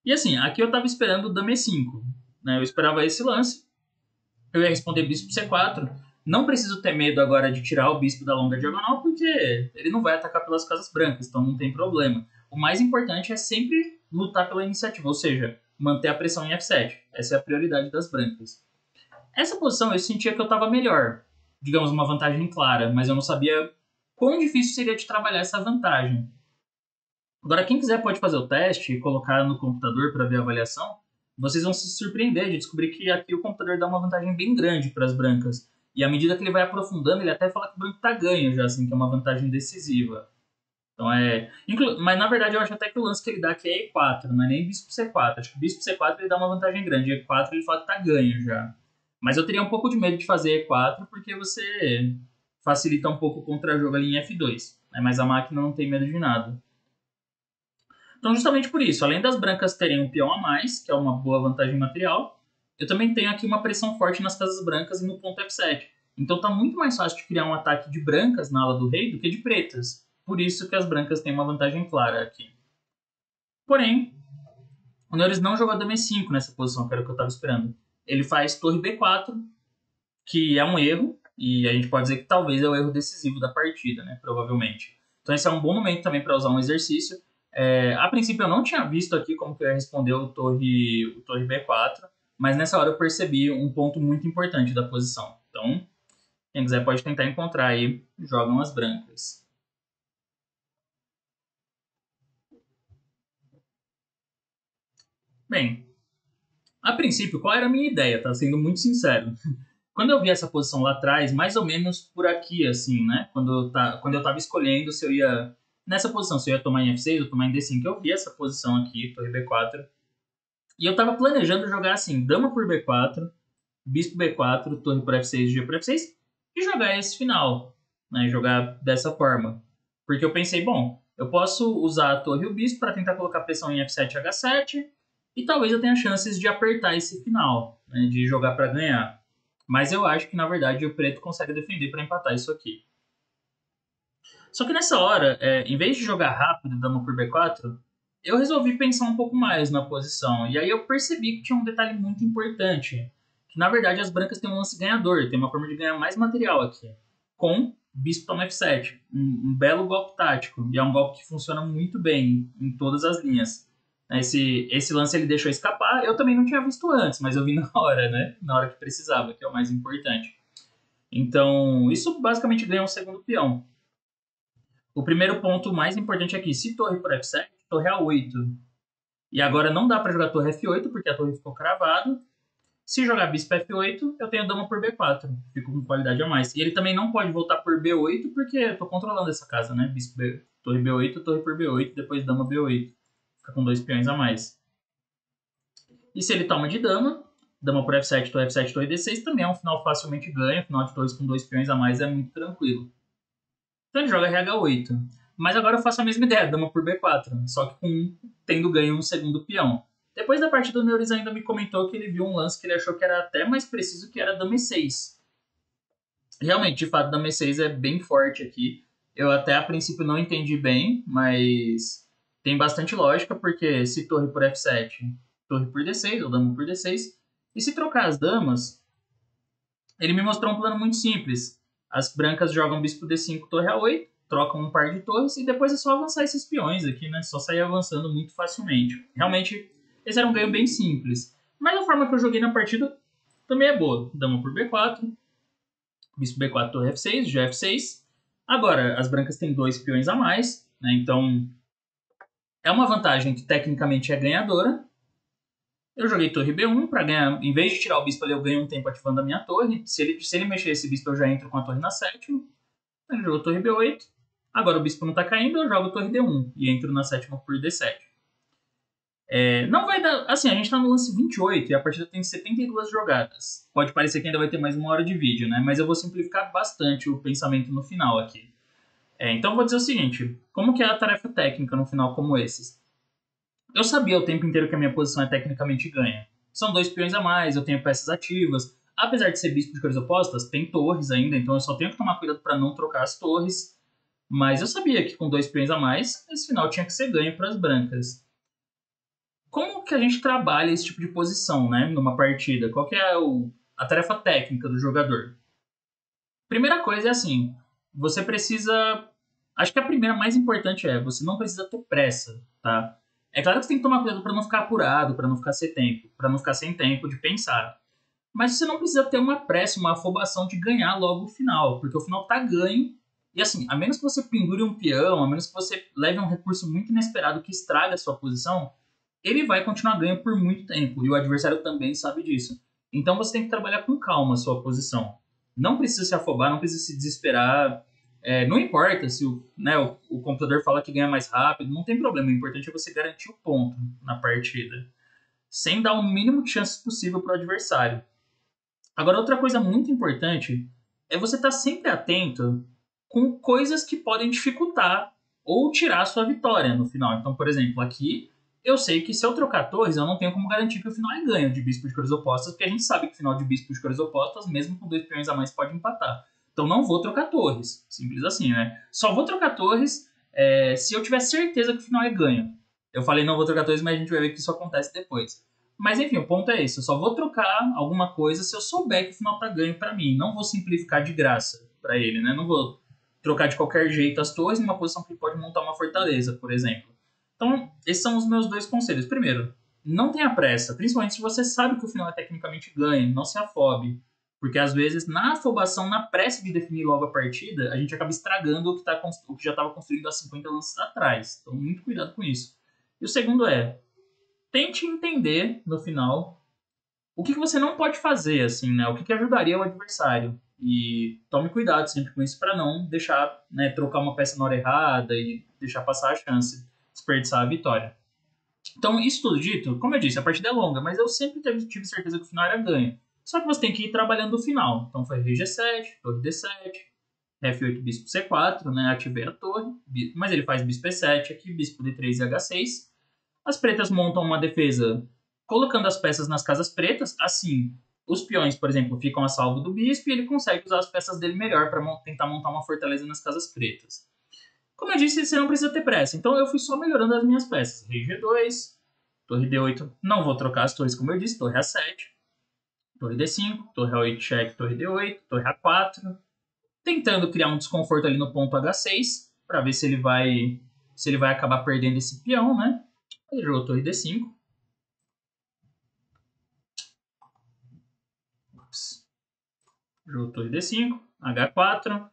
E assim, aqui eu tava esperando o dama E5. Né? Eu esperava esse lance. Eu ia responder bispo C4. Não preciso ter medo agora de tirar o bispo da longa diagonal, porque ele não vai atacar pelas casas brancas, então não tem problema. O mais importante é sempre lutar pela iniciativa, ou seja, manter a pressão em F7. Essa é a prioridade das brancas. Essa posição eu sentia que eu estava melhor, digamos, uma vantagem clara, mas eu não sabia quão difícil seria de trabalhar essa vantagem. Agora, quem quiser pode fazer o teste e colocar no computador para ver a avaliação. Vocês vão se surpreender de descobrir que aqui o computador dá uma vantagem bem grande para as brancas. E à medida que ele vai aprofundando, ele até fala que o branco está ganho já, assim, que é uma vantagem decisiva. Então Mas na verdade eu acho até que o lance que ele dá aqui é E4, não é nem bispo C4. Acho que bispo C4 ele dá uma vantagem grande. E4 ele fala que tá ganho já. Mas eu teria um pouco de medo de fazer E4 porque você facilita um pouco o contra-jogo ali em F2. Né? Mas a máquina não tem medo de nada. Então, justamente por isso, além das brancas terem um peão a mais, que é uma boa vantagem material, eu também tenho aqui uma pressão forte nas casas brancas e no ponto F7. Então tá muito mais fácil de criar um ataque de brancas na ala do rei do que de pretas. Por isso que as brancas têm uma vantagem clara aqui. Porém, o Neures não jogou dama E5 nessa posição, que era o que eu estava esperando. Ele faz torre B4, que é um erro, e a gente pode dizer que talvez é o erro decisivo da partida, né? Provavelmente. Então esse é um bom momento também para usar um exercício. A princípio eu não tinha visto aqui como que eu ia responder o torre B4, mas nessa hora eu percebi um ponto muito importante da posição. Então, quem quiser pode tentar encontrar aí, jogam as brancas. Bem, a princípio, qual era a minha ideia? Tá sendo muito sincero. Quando eu vi essa posição lá atrás, mais ou menos por aqui, assim, né? Quando eu tava escolhendo se eu ia... Nessa posição, se eu ia tomar em F6 ou tomar em D5, eu vi essa posição aqui, torre B4. E eu tava planejando jogar assim, dama por B4, bispo B4, torre por F6, G por F6, e jogar esse final, né? Jogar dessa forma. Porque eu pensei, bom, eu posso usar a torre e o bispo para tentar colocar pressão em F7 e H7, e talvez eu tenha chances de apertar esse final, né? De jogar para ganhar. Mas eu acho que, na verdade, o preto consegue defender para empatar isso aqui. Só que nessa hora, em vez de jogar rápido dama por B4, eu resolvi pensar um pouco mais na posição. E aí eu percebi que tinha um detalhe muito importante. Que, na verdade, as brancas têm um lance ganhador. Tem uma forma de ganhar mais material aqui. Com bispo toma F7. Um belo golpe tático. E é um golpe que funciona muito bem em todas as linhas. Esse lance ele deixou escapar. Eu também não tinha visto antes, mas eu vi na hora, né? Na hora que precisava, que é o mais importante. Então, isso basicamente ganha um segundo peão. O primeiro ponto mais importante aqui, se torre por F7, torre A8. E agora não dá para jogar torre F8, porque a torre ficou cravada. Se jogar bispo F8, eu tenho dama por B4. Fico com qualidade a mais. E ele também não pode voltar por B8, porque eu tô controlando essa casa, né? Torre B8, torre por B8, depois dama B8. Fica com 2 peões a mais. E se ele toma de dama, dama por F7, torre D6, também é um final facilmente ganho. Final de torres com 2 peões a mais é muito tranquilo. Então ele joga RH8. Mas agora eu faço a mesma ideia, dama por B4, só que tendo ganho um segundo peão. Depois da partida, o Neures ainda me comentou que ele viu um lance que ele achou que era até mais preciso, que era dama E6. Realmente, de fato, dama E6 é bem forte aqui. Eu até a princípio não entendi bem, mas tem bastante lógica, porque se torre por F7, torre por D6, ou dama por D6, e se trocar as damas, ele me mostrou um plano muito simples. As brancas jogam bispo D5, torre A8, trocam um par de torres, e depois é só avançar esses peões aqui, né? Só sair avançando muito facilmente. Realmente, esse era um ganho bem simples. Mas a forma que eu joguei na partida também é boa. Dama por B4, bispo B4, torre F6, G F6. Agora, as brancas têm 2 peões a mais, né? Então, é uma vantagem que tecnicamente é ganhadora. Eu joguei torre B1 para ganhar, em vez de tirar o bispo ali, eu ganho um tempo ativando a minha torre. Se ele mexer esse bispo, eu já entro com a torre na sétima. Ele jogou torre B8. Agora o bispo não tá caindo, eu jogo torre D1 e entro na sétima por D7. Não vai dar... Assim, a gente tá no lance 28 e a partida tem 72 jogadas. Pode parecer que ainda vai ter mais 1 hora de vídeo, né? Mas eu vou simplificar bastante o pensamento no final aqui. Então eu vou dizer o seguinte, como que é a tarefa técnica no final como esses? Eu sabia o tempo inteiro que a minha posição é tecnicamente ganha. São 2 peões a mais, eu tenho peças ativas. Apesar de ser bispo de cores opostas, tem torres ainda, então eu só tenho que tomar cuidado para não trocar as torres. Mas eu sabia que com 2 peões a mais, esse final tinha que ser ganho para as brancas. Como que a gente trabalha esse tipo de posição, né, numa partida? Qual que é a tarefa técnica do jogador? Primeira coisa é assim, você precisa... Acho que a primeira mais importante é, você não precisa ter pressa, tá? É claro que você tem que tomar cuidado para não ficar apurado, para não ficar sem tempo, para não ficar sem tempo de pensar. Mas você não precisa ter uma pressa, uma afobação de ganhar logo o final, porque o final tá ganho. E assim, a menos que você pendure um peão, a menos que você leve um recurso muito inesperado que estraga a sua posição, ele vai continuar ganho por muito tempo, e o adversário também sabe disso. Então você tem que trabalhar com calma a sua posição. Não precisa se afobar, não precisa se desesperar. Não importa se o computador fala que ganha mais rápido, não tem problema. O importante é você garantir o ponto na partida, sem dar o mínimo de chances possível para o adversário. Agora, outra coisa muito importante é você estar sempre atento com coisas que podem dificultar ou tirar a sua vitória no final. Então, por exemplo, aqui eu sei que se eu trocar torres, eu não tenho como garantir que o final é ganho de bispo de cores opostas, porque a gente sabe que o final de bispo de cores opostas, mesmo com 2 peões a mais, pode empatar. Então não vou trocar torres. Simples assim, né? Só vou trocar torres se eu tiver certeza que o final é ganho. Eu falei não vou trocar torres, mas a gente vai ver que isso acontece depois. Mas enfim, o ponto é esse. Eu só vou trocar alguma coisa se eu souber que o final tá ganho para mim. Não vou simplificar de graça para ele, né? Não vou trocar de qualquer jeito as torres numa posição que pode montar uma fortaleza, por exemplo. Então, esses são os meus 2 conselhos. Primeiro, não tenha pressa, principalmente se você sabe que o final é tecnicamente ganho, não se afobe. Porque às vezes, na afobação, na pressa de definir logo a partida, a gente acaba estragando o que já estava construído há 50 lances atrás. Então, muito cuidado com isso. E o segundo é, tente entender no final o que você não pode fazer, assim, né? O que ajudaria o adversário. E tome cuidado sempre com isso para não deixar, né, trocar uma peça na hora errada e deixar passar a chance, desperdiçar a vitória. Então, isso tudo dito, como eu disse, a partida é longa, mas eu sempre tive certeza que o final era ganho. Só que você tem que ir trabalhando o final. Então foi rei G7, torre D7, F8, bispo C4, né? Ativei a torre, mas ele faz bispo E7 aqui, bispo D3 e H6. As pretas montam uma defesa colocando as peças nas casas pretas, assim, os peões, por exemplo, ficam a salvo do bispo e ele consegue usar as peças dele melhor para tentar montar uma fortaleza nas casas pretas. Como eu disse, você não precisa ter pressa, então eu fui só melhorando as minhas peças. Rei G2, torre D8, não vou trocar as torres como eu disse, torre A7, torre D5, torre A8 cheque, torre D8, torre A4, tentando criar um desconforto ali no ponto H6, para ver se ele vai acabar perdendo esse peão, né? Ele jogou torre D5. Jogou torre D5, H4.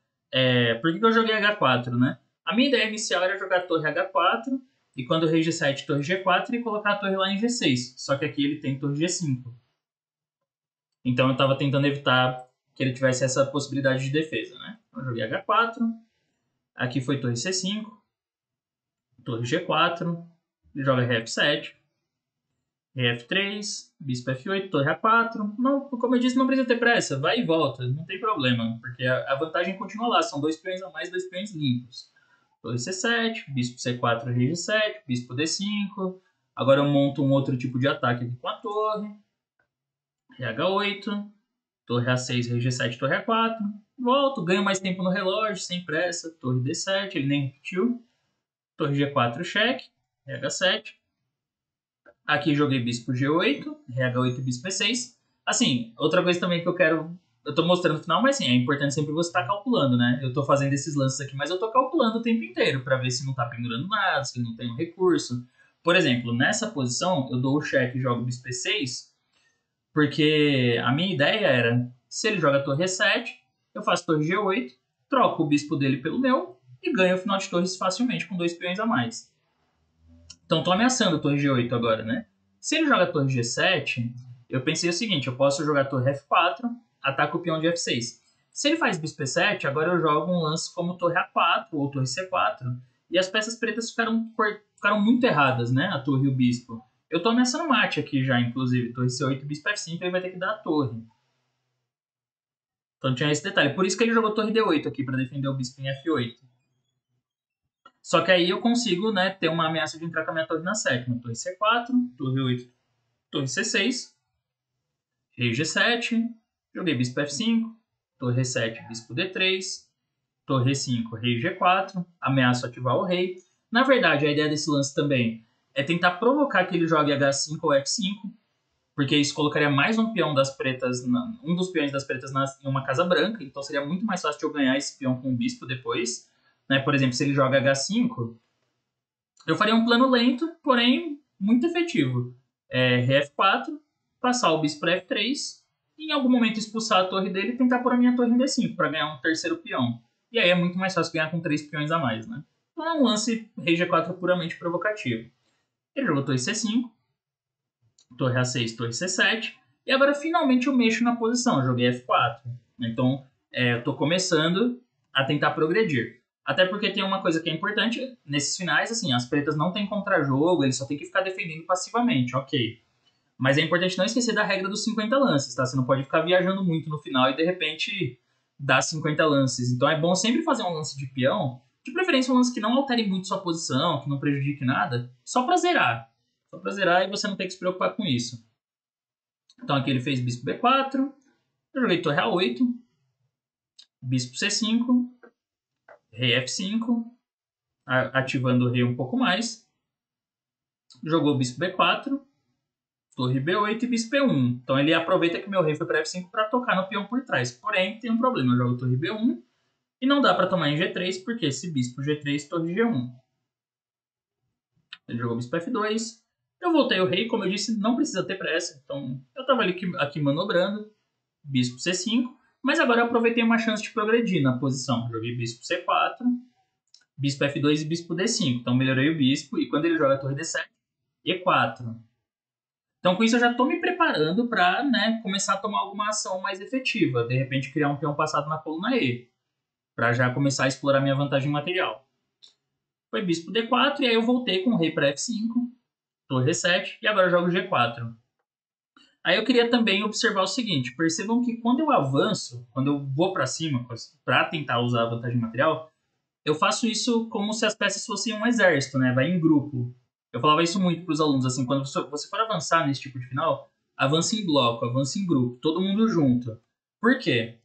Por que eu joguei H4, né? A minha ideia inicial era jogar torre H4 e quando o rei G7, torre G4 e colocar a torre lá em G6. Só que aqui ele tem torre G5. Então eu estava tentando evitar que ele tivesse essa possibilidade de defesa, né? Então eu joguei H4. Aqui foi torre C5, torre G4, ele joga F7, F3, bispo F8, torre A4. Não, como eu disse, não precisa ter pressa, vai e volta, não tem problema, porque a vantagem continua lá, são 2 peões a mais, 2 peões limpos. Torre C7, bispo C4, rei G7, bispo D5. Agora eu monto um outro tipo de ataque aqui com a torre. Rei H8, torre A6, rei G7, torre A4. Volto, ganho mais tempo no relógio, sem pressa. Torre D7, ele nem repetiu. Torre G4, cheque, rei H7. Aqui joguei bispo G8, rei H8 e bispo E6. Assim, outra coisa também que eu tô mostrando no final, mas sim, é importante sempre você estar calculando, né? Eu tô fazendo esses lances aqui, mas eu tô calculando o tempo inteiro para ver se não tá pendurando nada, se não tem um recurso. Por exemplo, nessa posição, eu dou o cheque e jogo bispo E6, porque a minha ideia era, se ele joga torre E7, eu faço torre G8, troco o bispo dele pelo meu e ganho o final de torres facilmente com 2 peões a mais. Então tô ameaçando a torre G8 agora, né? Se ele joga a torre G7, eu pensei o seguinte, eu posso jogar a torre F4, ataco o peão de F6. Se ele faz bispo E7, agora eu jogo um lance como torre A4 ou torre C4, e as peças pretas ficaram muito erradas, né? A torre e o bispo. Eu tô ameaçando mate aqui já, inclusive. Torre C8 e bispo F5, ele vai ter que dar a torre. Então tinha esse detalhe. Por isso que ele jogou torre D8 aqui, para defender o bispo em F8. Só que aí eu consigo, né, ter uma ameaça de entrar com a minha torre na sétima. Torre C4, torre 8, torre C6, rei G7, joguei bispo F5, torre E7, bispo D3, torre E5, rei G4, ameaço ativar o rei. Na verdade, a ideia desse lance também é tentar provocar que ele jogue H5 ou F5, porque isso colocaria mais um peão das pretas, um dos peões das pretas em uma casa branca, então seria muito mais fácil de eu ganhar esse peão com o bispo depois. Né? Por exemplo, se ele joga H5, eu faria um plano lento, porém muito efetivo. Rei F4, passar o bispo para F3, e em algum momento expulsar a torre dele e tentar pôr a minha torre em D5 para ganhar um terceiro peão. E aí é muito mais fácil ganhar com 3 peões a mais, né? Então é um lance rei G4 puramente provocativo. Ele jogou torre C5, torre A6, torre C7, e agora finalmente eu mexo na posição, eu joguei F4. Então eu estou começando a tentar progredir. Até porque tem uma coisa que é importante, nesses finais, assim, as pretas não têm contra-jogo, eles só tem que ficar defendendo passivamente, ok. Mas é importante não esquecer da regra dos 50 lances, tá? Você não pode ficar viajando muito no final e de repente dar 50 lances. Então é bom sempre fazer um lance de peão, de preferência um lance que não altere muito sua posição, que não prejudique nada, só pra zerar. Só pra zerar e você não tem que se preocupar com isso. Então aqui ele fez bispo B4, eu joguei torre A8, bispo C5, rei F5, ativando o rei um pouco mais. Jogou bispo B4, torre B8 e bispo B1. Então ele aproveita que meu rei foi para F5 para tocar no peão por trás. Porém, tem um problema. Eu jogo torre B1 e não dá para tomar em G3, porque esse bispo G3, torre G1. Ele jogou bispo F2. Eu voltei o rei, como eu disse, não precisa ter pressa. Então eu estava aqui manobrando. Bispo C5. Mas agora eu aproveitei uma chance de progredir na posição. Joguei bispo C4, bispo F2 e bispo D5. Então melhorei o bispo. E quando ele joga a torre D7, E4. Então, com isso, eu já estou me preparando para, né, começar a tomar alguma ação mais efetiva. De repente, criar um peão passado na coluna E, para já começar a explorar minha vantagem material. Foi bispo D4, e aí eu voltei com o rei para F5, torre E7, e agora eu jogo G4. Aí eu queria também observar o seguinte, percebam que quando eu avanço, quando eu vou para cima, para tentar usar a vantagem material, eu faço isso como se as peças fossem um exército, né, vai em grupo. Eu falava isso muito para os alunos, assim, quando você for avançar nesse tipo de final, avance em bloco, avance em grupo, todo mundo junto. Por quê?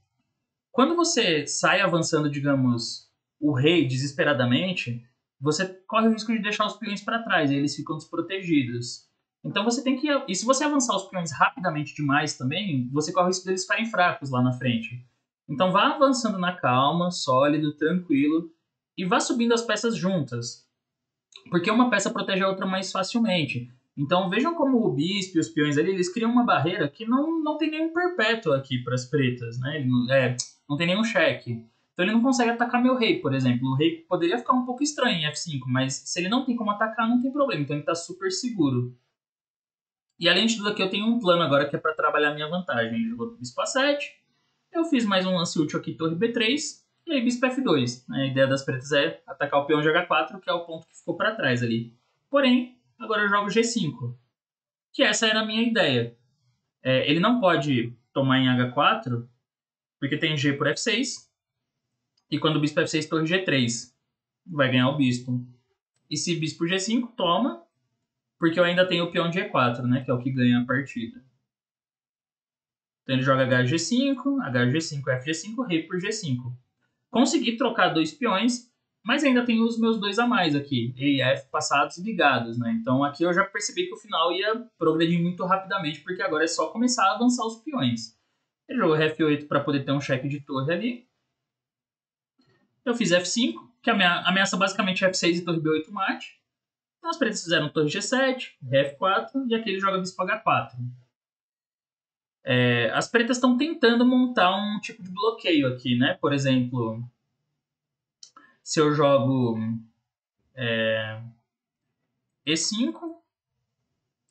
Quando você sai avançando, digamos, o rei desesperadamente, você corre o risco de deixar os peões para trás, e eles ficam desprotegidos. Então você tem que... E se você avançar os peões rapidamente demais também, você corre o risco deles ficarem fracos lá na frente. Então vá avançando na calma, sólido, tranquilo, e vá subindo as peças juntas. Porque uma peça protege a outra mais facilmente. Então vejam como o bispo e os peões ali, eles criam uma barreira que não tem nenhum perpétuo aqui para as pretas, né? Ele não tem nenhum cheque. Então ele não consegue atacar meu rei, por exemplo. O rei poderia ficar um pouco estranho em F5, mas se ele não tem como atacar, não tem problema. Então ele está super seguro. E além de tudo aqui, eu tenho um plano agora que é para trabalhar a minha vantagem. Ele jogou bispo A7, eu fiz mais um lance útil aqui, torre B3, e aí bispo F2. A ideia das pretas é atacar o peão de H4, que é o ponto que ficou para trás ali. Porém, agora eu jogo G5, que essa era a minha ideia. Ele não pode tomar em H4, porque tem G por F6, e quando o bispo F6, torre G3, vai ganhar o bispo. E se bispo G5, toma, porque eu ainda tenho o peão de E4, né, que é o que ganha a partida. Então ele joga HG5, HG5, FG5, rei por G5. Consegui trocar 2 peões, mas ainda tenho os meus 2 a mais aqui, E e F passados e ligados, né? Então aqui eu já percebi que o final ia progredir muito rapidamente, porque agora é só começar a avançar os peões. Ele jogou F8 para poder ter um cheque de torre ali. Eu fiz F5, que ameaça basicamente F6 e torre B8 mate. Então as pretas fizeram torre G7, F4 e aqui ele joga bispo H4. As pretas estão tentando montar um tipo de bloqueio aqui, né? Por exemplo, se eu jogo E5...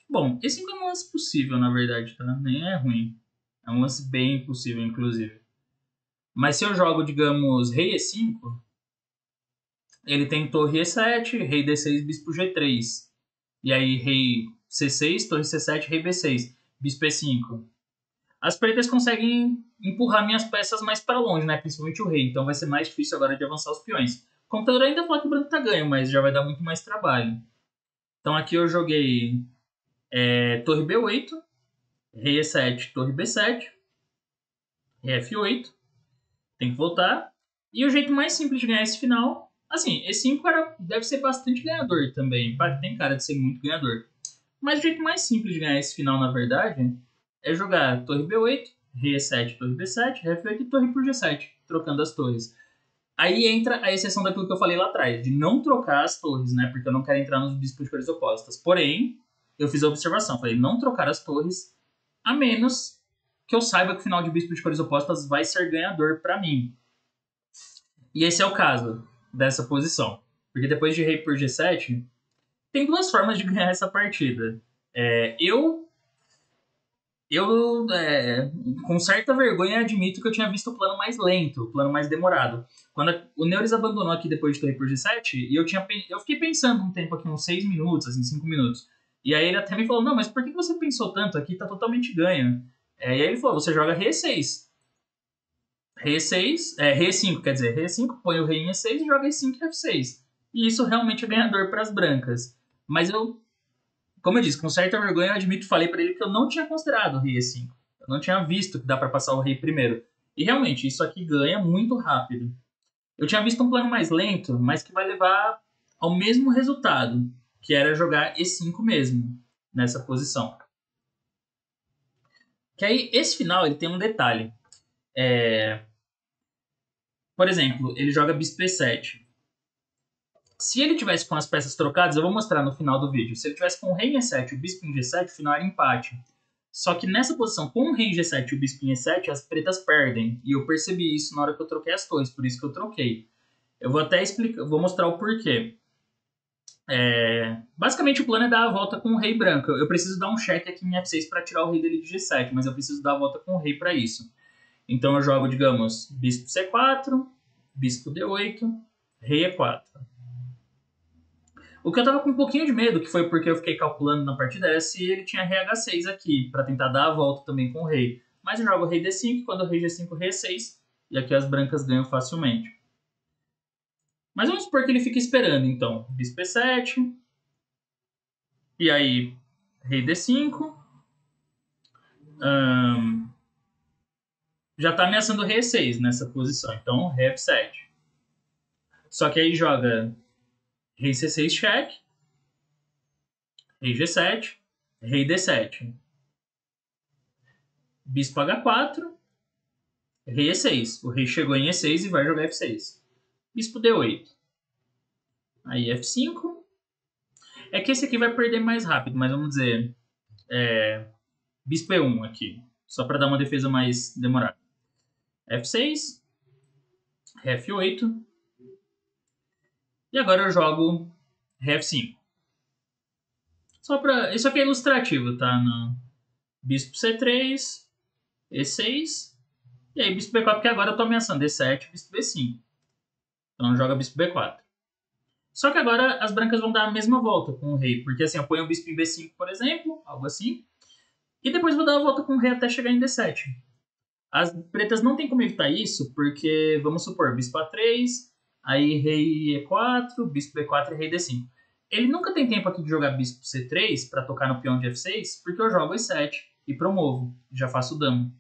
Bom, E5 é um lance possível, na verdade, tá? Nem é ruim. É um lance bem possível, inclusive. Mas se eu jogo, digamos, rei E5, ele tem torre E7, rei D6, bispo G3. E aí rei C6, torre C7, rei B6, bispo E5. As pretas conseguem empurrar minhas peças mais para longe, né? Principalmente o rei. Então vai ser mais difícil agora de avançar os peões. O computador ainda fala que o branco tá ganho, mas já vai dar muito mais trabalho. Então aqui eu joguei torre B8, rei E7, torre B7, rei F8. Tem que voltar. E o jeito mais simples de ganhar esse final, assim, E5 deve ser bastante ganhador também, tem cara de ser muito ganhador. Mas o jeito mais simples de ganhar esse final, na verdade, é jogar torre B8, rei E7, torre B7, ré F8 e torre por G7, trocando as torres. Aí entra a exceção daquilo que eu falei lá atrás, de não trocar as torres, né? Porque eu não quero entrar nos bispos de cores opostas. Porém, eu fiz a observação, falei, não trocar as torres, a menos que eu saiba que o final de bispo de cores opostas vai ser ganhador para mim. E esse é o caso dessa posição. Porque depois de rei por G7, tem duas formas de ganhar essa partida. Eu, com certa vergonha, admito que eu tinha visto o plano mais lento, o plano mais demorado. Quando o Neuris abandonou aqui depois de torre por G7, e eu fiquei pensando um tempo aqui, uns 6 minutos, assim, 5 minutos. E aí ele até me falou, não, mas por que você pensou tanto? Aqui tá totalmente ganho. E aí ele falou, você joga rei E6. Rei E6, rei E5, quer dizer, rei E5, põe o rei em E6 e joga E5 e F6. E isso realmente é ganhador para as brancas. Mas como eu disse, com certa vergonha, eu admito, falei para ele que eu não tinha considerado o rei E5. Eu não tinha visto que dá para passar o rei primeiro. E realmente, isso aqui ganha muito rápido. Eu tinha visto um plano mais lento, mas que vai levar ao mesmo resultado, que era jogar E5 mesmo, nessa posição. Que aí, esse final, ele tem um detalhe. Por exemplo, ele joga bispo E7. Se ele tivesse com as peças trocadas, eu vou mostrar no final do vídeo. Se ele tivesse com o rei em E7 e o bispo em G7, o final era empate. Só que nessa posição, com o rei em G7 e o bispo em E7, as pretas perdem. E eu percebi isso na hora que eu troquei as torres, por isso que eu troquei. Eu vou até explicar, vou mostrar o porquê. Basicamente o plano é dar a volta com o rei branco. Eu preciso dar um cheque aqui em F6 para tirar o rei dele de G7, mas eu preciso dar a volta com o rei para isso. Então eu jogo, digamos, bispo C4, bispo D8, rei E4. O que eu tava com um pouquinho de medo, que foi porque eu fiquei calculando na partida, era se ele tinha rei H6 aqui, para tentar dar a volta também com o rei. Mas eu jogo rei D5, quando o rei G5, rei E6, e aqui as brancas ganham facilmente. Mas vamos supor que ele fica esperando, então. Bispo E7, e aí rei D5, já tá ameaçando o rei E6 nessa posição, então rei F7. Só que aí joga rei C6 cheque, rei G7, rei D7. Bispo H4, rei E6. O rei chegou em E6 e vai jogar F6. Bispo D8. Aí F5. É que esse aqui vai perder mais rápido, mas vamos dizer... Bispo E1 aqui. Só para dar uma defesa mais demorada. F6. F8. E agora eu jogo F5. Isso aqui é ilustrativo, tá? No bispo C3, E6, e aí bispo B4, porque agora eu tô ameaçando E7, bispo B5. Então joga bispo B4. Só que agora as brancas vão dar a mesma volta com o rei, porque assim, eu ponho o bispo em B5, por exemplo, algo assim, e depois vou dar a volta com o rei até chegar em D7. As pretas não tem como evitar isso, porque, vamos supor, bispo A3, aí rei E4, bispo B4 e rei D5. Ele nunca tem tempo aqui de jogar bispo C3 para tocar no peão de F6, porque eu jogo E7 e promovo, já faço dano.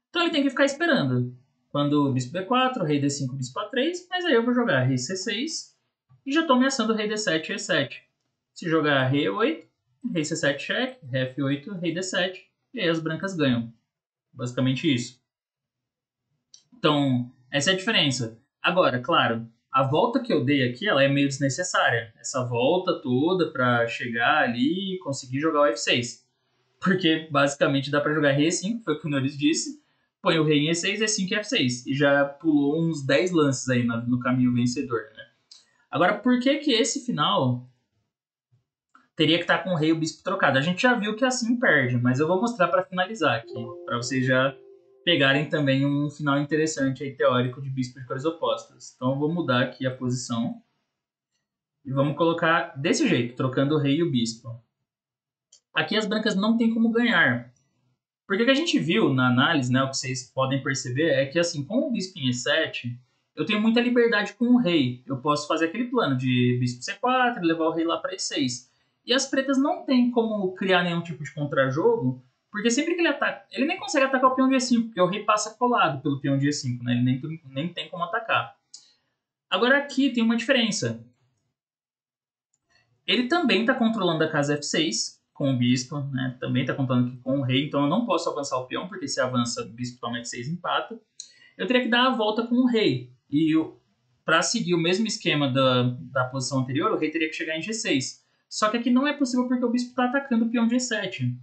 Então ele tem que ficar esperando. Quando bispo B4, rei D5, bispo A3, mas aí eu vou jogar rei C6 e já estou ameaçando rei D7 e E7. Se jogar rei E8, rei C7 cheque, rei F8, rei D7, e aí as brancas ganham. Basicamente isso. Então, essa é a diferença. Agora, claro, a volta que eu dei aqui, ela é meio desnecessária. Essa volta toda para chegar ali e conseguir jogar o F6. Porque, basicamente, dá para jogar rei E5, foi o que o Norris disse, põe o rei em E6, E5 e F6. E já pulou uns 10 lances aí no caminho vencedor, né? Agora, por que que esse final teria que estar com o rei e o bispo trocado? A gente já viu que assim perde, mas eu vou mostrar para finalizar aqui, para vocês já pegarem também um final interessante aí, teórico de bispo de cores opostas. Então eu vou mudar aqui a posição e vamos colocar desse jeito, trocando o rei e o bispo. Aqui as brancas não tem como ganhar. Porque o que a gente viu na análise, né, o que vocês podem perceber, é que assim, com o bispo em E7, eu tenho muita liberdade com o rei. Eu posso fazer aquele plano de bispo C4, levar o rei lá para E6. E as pretas não têm como criar nenhum tipo de contrajogo, Porque sempre que ele ataca, ele nem consegue atacar o peão de E5, porque o rei passa colado pelo peão de E5, né? Ele nem tem como atacar. Agora aqui tem uma diferença. Ele também está controlando a casa F6 com o bispo, né? Também está controlando aqui com o rei, então eu não posso avançar o peão, porque se avança, o bispo toma F6 e empata. Eu teria que dar a volta com o rei. E para seguir o mesmo esquema da posição anterior, o rei teria que chegar em G6. Só que aqui não é possível porque o bispo está atacando o peão de E7.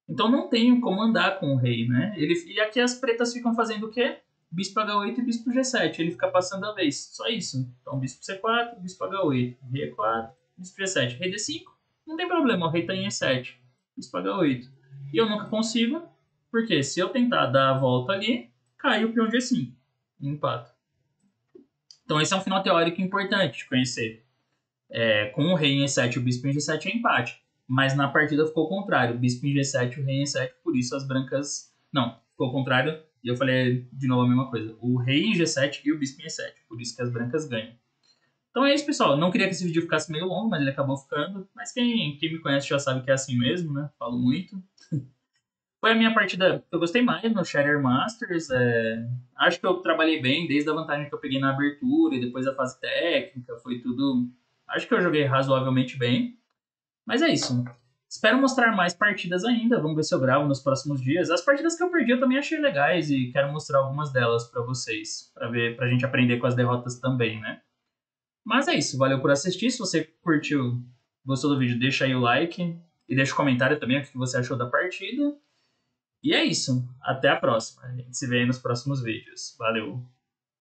Então não tenho como andar com o rei, né? E aqui as pretas ficam fazendo o quê? Bispo H8 e bispo G7. Ele fica passando a vez. Só isso. Então bispo C4, bispo H8, rei E4, bispo G7, rei D5. Não tem problema, o rei está em E7. Bispo H8. E eu nunca consigo, porque se eu tentar dar a volta ali, cai o peão G5. E empata. Então esse é um final teórico importante de conhecer. Com o rei em E7 e o bispo em G7 é empate. Mas na partida ficou o contrário. O bispo em G7 e o rei em E7, por isso as brancas... Não, ficou o contrário. E eu falei de novo a mesma coisa. O rei em G7 e o bispo em E7. Por isso que as brancas ganham. Então é isso, pessoal. Não queria que esse vídeo ficasse meio longo, mas ele acabou ficando. Mas quem me conhece já sabe que é assim mesmo, né? Falo muito. Foi a minha partida que eu gostei mais no Shatter Masters. Acho que eu trabalhei bem, desde a vantagem que eu peguei na abertura e depois a fase técnica. Foi tudo... Acho que eu joguei razoavelmente bem. Mas é isso. Espero mostrar mais partidas ainda. Vamos ver se eu gravo nos próximos dias. As partidas que eu perdi eu também achei legais e quero mostrar algumas delas para vocês, pra gente aprender com as derrotas também, né? Mas é isso. Valeu por assistir. Se você curtiu, gostou do vídeo, deixa aí o like e deixa o comentário também o que você achou da partida. E é isso. Até a próxima. A gente se vê aí nos próximos vídeos. Valeu.